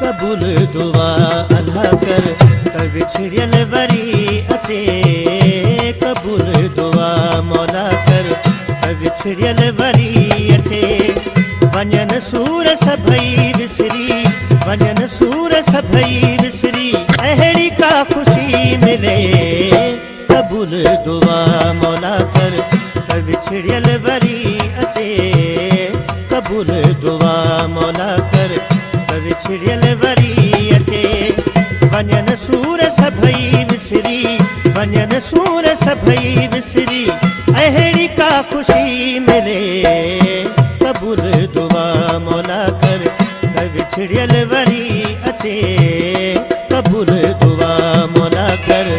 कबूल दुआ अल्लाह कर विछड़ियल वरी अचे। कबूल दुआ मौला कर विछड़ियल वरी अचे। वञन सूर सभई विसरी, वञन सूर सभई विसरी, अहिड़ी का खुशी मिले। कबूल दुआ मौला कर विछड़ियल वरी अचे। कबूल दुआ मौला कर विछड़ियल वरी अचे। वञन सूर सभई विसरी, वञन सूर सभई विसरी, अहिड़ी का खुशी मिले। कबूल दुआ मौला कर विछड़ियल वरी अचे। कबूल दुआ मौला कर।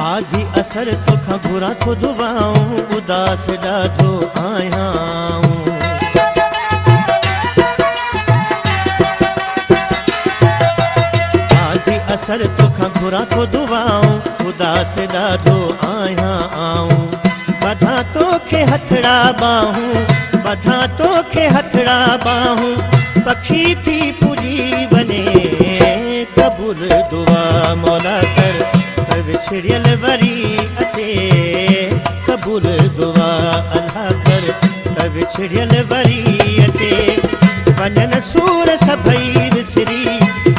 आदि असर तोखां घुरा थो दुआऊं, उदास ॾाढो आहियां। आदि असर तोखां घुरा थो दुआऊं, उदास ॾाढो आहियां। बधा तोखे हथड़ा बाहूं, बधा तोखे हथड़ा बाहूं, पखी थी पुॼी वञे। कबूल दुआ मौला कर विछड़ियल वरी अचे। कबूल दुआ अल्लाह कर विछड़ियल वरी अचे। वञन सूर सभई विसरी,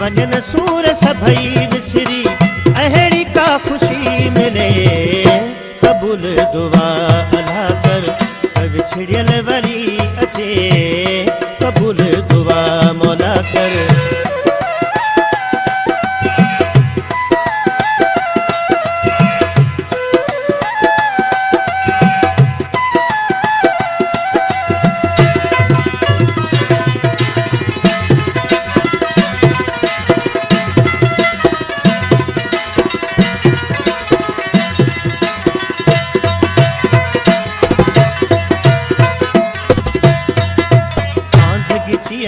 वञन सूर सभई विसरी, अहिड़ी का खुशी मिले। कबूल दुआ अल्लाह कर विछड़ियल वरी अचे। कबूल दुआ मौला कर।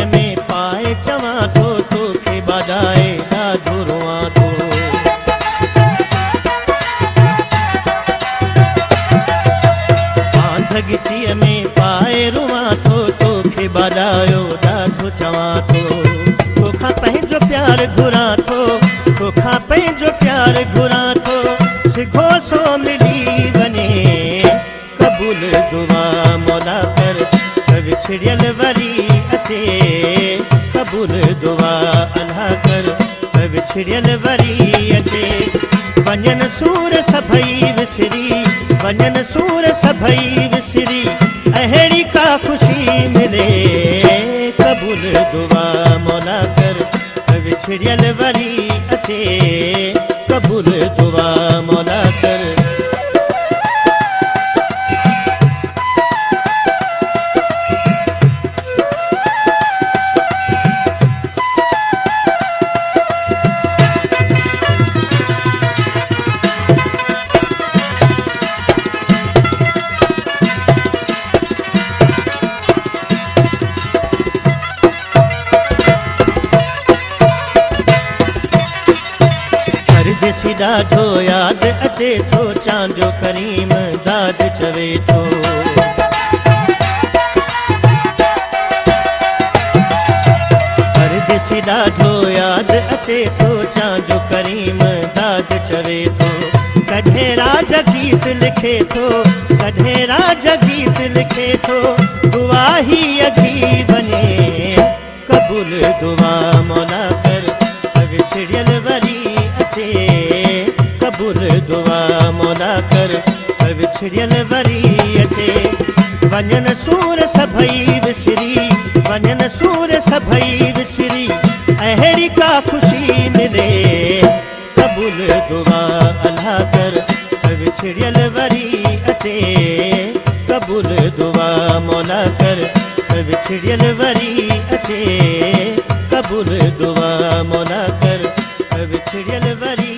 में पाए चवां थो, तोखे बाजाए ॾाढो रोआं थो। आंधगीचीअ में पाए रोआं थो, तोखे बाजायो ॾाढो चवां थो। तोखां पंहिंजो प्यार घुरां थो, तोखां पंहिंजो प्यार घुरां थो, सिघो सो मिली वञे। कबूल दुआ मौला कर विछड़ियल वरी अचे। कबूल दुआ अल्लाह कर विछड़ियल वरी अचे। वञन सूर सभई विसरी, वञन सूर सभई विसरी, अहिड़ी का खुशी मिले। कबूल दुआ मौला कर विछड़ियल वरी अचे। कबूल दुआ मौला कर। ॾाढो यादि अचे थो, चांजो करीम दाद चवे थो। परदेसी ॾाढो यादि अचे थो, चांजो करीम दाद चवे थो। कॾहिं राज गीत लिखे थो, कॾहिं राज गीत लिखे थो, दुआ ही अघी वञे। कबूल दुआ मौला कर विछड़ियल वरी अचे। कबूल दुआ मौला कर विछड़ियल वरी अचे। वञन सूर सभई विसरी, वञन सूर सभई विसरी, अहिड़ी का खुशी मिले। कबूल दुआ अल्लाह कर विछड़ियल वरी अचे। कबूल दुआ मौला कर विछड़ियल वरी अचे। कबूल दुआ मौला कर विछड़ियल वरी